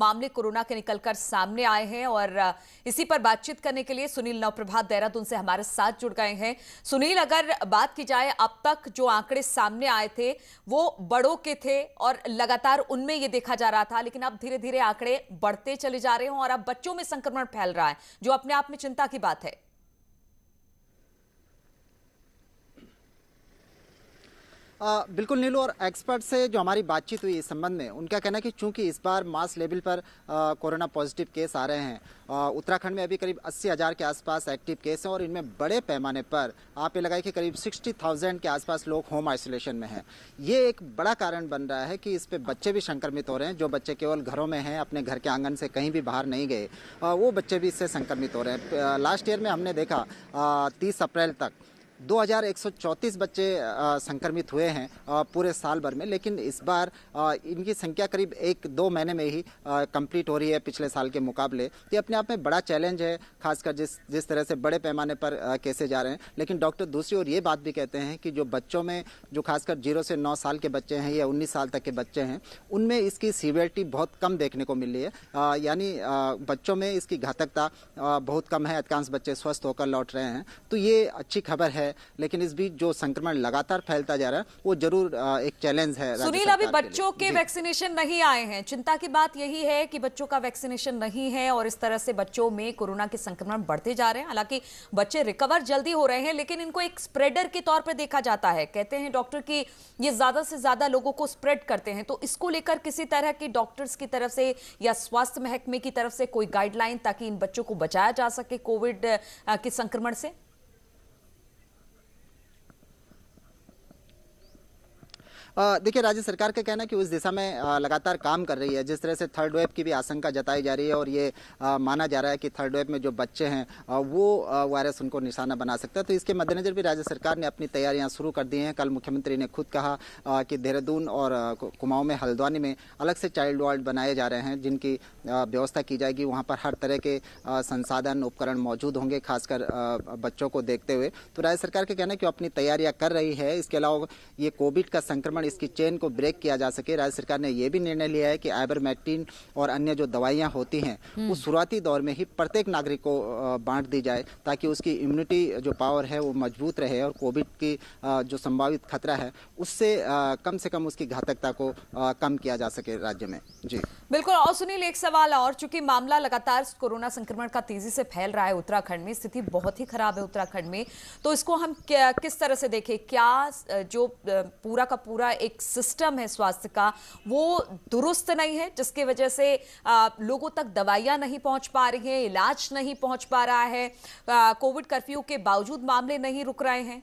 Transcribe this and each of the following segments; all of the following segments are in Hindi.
मामले कोरोना के निकलकर सामने आए हैं और इसी पर बातचीत करने के लिए सुनील नवप्रभात देहरादून से हमारे साथ जुड़ गए हैं। सुनील, अगर बात की जाए अब तक जो आंकड़े सामने आए थे वो बड़ों के थे और लगातार उनमें ये देखा जा रहा था, लेकिन अब धीरे धीरे आंकड़े बढ़ते चले जा रहे हैं और अब बच्चों में संक्रमण फैल रहा है, जो अपने आप में चिंता की बात है। बिल्कुल नीलू, और एक्सपर्ट से जो हमारी बातचीत हुई इस संबंध में उनका कहना है कि चूंकि इस बार मास लेवल पर कोरोना पॉजिटिव केस आ रहे हैं, उत्तराखंड में अभी करीब 80,000 के आसपास एक्टिव केस हैं और इनमें बड़े पैमाने पर आप ये लगाए कि करीब 60,000 के आसपास लोग होम आइसोलेशन में हैं। ये एक बड़ा कारण बन रहा है कि इस पे बच्चे भी संक्रमित हो रहे हैं। जो बच्चे केवल घरों में हैं, अपने घर के आंगन से कहीं भी बाहर नहीं गए, वो बच्चे भी इससे संक्रमित हो रहे हैं। लास्ट ईयर में हमने देखा 30 अप्रैल तक 2134 बच्चे संक्रमित हुए हैं पूरे साल भर में, लेकिन इस बार इनकी संख्या करीब 1-2 महीने में ही कंप्लीट हो रही है पिछले साल के मुकाबले। तो ये अपने आप में बड़ा चैलेंज है, खासकर जिस तरह से बड़े पैमाने पर केसेस जा रहे हैं। लेकिन डॉक्टर दूसरी ओर ये बात भी कहते हैं कि जो बच्चों में, जो खासकर 0 से 9 साल के बच्चे हैं या 19 साल तक के बच्चे हैं, उनमें इसकी सीवियरिटी बहुत कम देखने को मिल रही है। यानी बच्चों में इसकी घातकता बहुत कम है, अधिकांश बच्चे स्वस्थ होकर लौट रहे हैं। तो ये अच्छी खबर है, लेकिन इस बीच जो संक्रमण लगातार फैलता जा रहा है वो जरूर एक चैलेंज है। सुनील, अभी बच्चों के वैक्सीनेशन नहीं आए हैं, चिंता की बात यही है कि बच्चों का वैक्सीनेशन नहीं है और इस तरह से बच्चों में कोरोना के संक्रमण बढ़ते जा रहे हैं। हालांकि बच्चे रिकवर जल्दी हो रहे हैं, लेकिन इनको एक स्प्रेडर के तौर पर देखा जाता है। कहते हैं डॉक्टर कि ये ज्यादा से ज्यादा लोगों को स्प्रेड करते हैं। तो इसको लेकर किसी तरह की डॉक्टर्स की तरफ से या स्वास्थ्य महकमे की तरफ से कोई गाइडलाइन, ताकि इन बच्चों को बचाया जा सके कोविड के संक्रमण से? देखिए, राज्य सरकार का कहना है कि उस दिशा में लगातार काम कर रही है। जिस तरह से थर्ड वेव की भी आशंका जताई जा रही है और ये माना जा रहा है कि थर्ड वेव में जो बच्चे हैं वो वायरस उनको निशाना बना सकता है। तो इसके मद्देनजर भी राज्य सरकार ने अपनी तैयारियां शुरू कर दी हैं। कल मुख्यमंत्री ने खुद कहा कि देहरादून और कुमाऊं में, हल्द्वानी में अलग से चाइल्ड वार्ड बनाए जा रहे हैं, जिनकी व्यवस्था की जाएगी। वहाँ पर हर तरह के संसाधन, उपकरण मौजूद होंगे, खासकर बच्चों को देखते हुए। तो राज्य सरकार का कहना है कि वो अपनी तैयारियां कर रही है। इसके अलावा ये कोविड का संक्रमण, इसकी चेन को ब्रेक किया जा सके, राज्य सरकार ने यह भी निर्णय लिया है कि आइवरमेक्टिन और अन्य जो दवाइयां होती हैं वो शुरुआती दौर में ही प्रत्येक नागरिक को बांट दी जाए, ताकि उसकी इम्यूनिटी जो पावर है वो मजबूत रहे और कोविड की जो संभावित खतरा है उससे कम से कम उसकी घातकता को कम किया जा सके राज्य में। जी बिल्कुल। और सुनील, एक सवाल और, चूंकि मामला लगातार कोरोना संक्रमण का तेजी से फैल रहा है उत्तराखंड में, स्थिति बहुत ही खराब है उत्तराखंड में, तो इसको हम किस तरह से देखें? क्या जो पूरा का पूरा एक सिस्टम है स्वास्थ्य का वो दुरुस्त नहीं है, जिसकी वजह से लोगों तक दवाइयां नहीं पहुंच पा रही हैं, इलाज नहीं पहुंच पा रहा है, कोविड कर्फ्यू के बावजूद मामले नहीं रुक रहे हैं?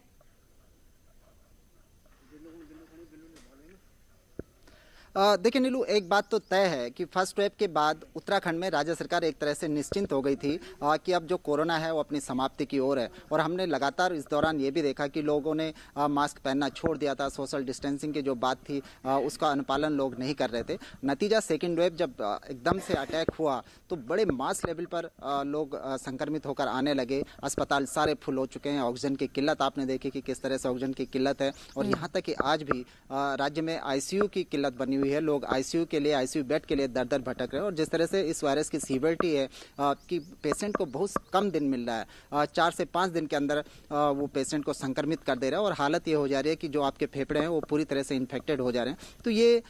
देखिए नीलू, एक बात तो तय है कि फर्स्ट वेव के बाद उत्तराखंड में राज्य सरकार एक तरह से निश्चिंत हो गई थी कि अब जो कोरोना है वो अपनी समाप्ति की ओर है। और हमने लगातार इस दौरान ये भी देखा कि लोगों ने मास्क पहनना छोड़ दिया था। सोशल डिस्टेंसिंग की जो बात थी उसका अनुपालन लोग नहीं कर रहे थे। नतीजा सेकेंड वेव जब एकदम से अटैक हुआ तो बड़े मास लेवल पर लोग संक्रमित होकर आने लगे। अस्पताल सारे फुल हो चुके हैं। ऑक्सीजन की किल्लत आपने देखी कि किस तरह से ऑक्सीजन की किल्लत है, और यहाँ तक कि आज भी राज्य में आईसीयू की किल्लत बनी हुई है। लोग आईसीयू के लिए, आईसीयू बेड के लिए दर दर भटक रहे हैं। और जिस तरह से इस वायरस की सीवियरिटी है कि पेशेंट को बहुत कम दिन मिल रहा है, 4 से 5 दिन के अंदर वो पेशेंट को संक्रमित कर दे रहा है, और हालत ये हो जा रही है कि जो आपके फेफड़े हैं वो पूरी तरह से इन्फेक्टेड हो जा रहे हैं। तो ये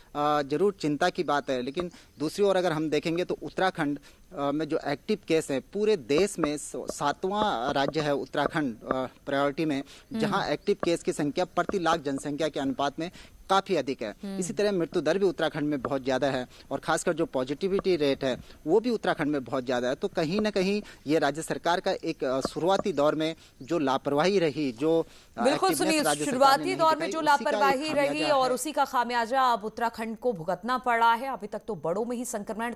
जरूर चिंता की बात है। लेकिन दूसरी ओर अगर हम देखेंगे तो उत्तराखंड में जो एक्टिव केस है, पूरे देश में 7वां राज्य है उत्तराखंड प्रायोरिटी में, जहां एक्टिव केस की संख्या प्रति लाख जनसंख्या के अनुपात में काफी अधिक है। इसी तरह मृत्यु दर भी उत्तराखंड में बहुत ज्यादा है, और खासकर जो पॉजिटिविटी रेट है वो भी उत्तराखंड में बहुत ज्यादा है। तो कहीं ना कहीं ये राज्य सरकार का एक शुरुआती दौर में जो लापरवाही रही, जो बिल्कुल सुनील, शुरुआती दौर में जो लापरवाही रही और उसी का खामियाजा अब उत्तराखंड को भुगतना पड़ा है। अभी तक तो बड़ों में ही संक्रमण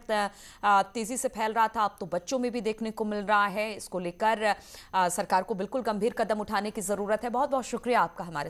तेजी से फैल रहा था, अब तो बच्चों में भी देखने को मिल रहा है। इसको लेकर सरकार को बिल्कुल गंभीर कदम उठाने की जरूरत है। बहुत बहुत शुक्रिया आपका हमारे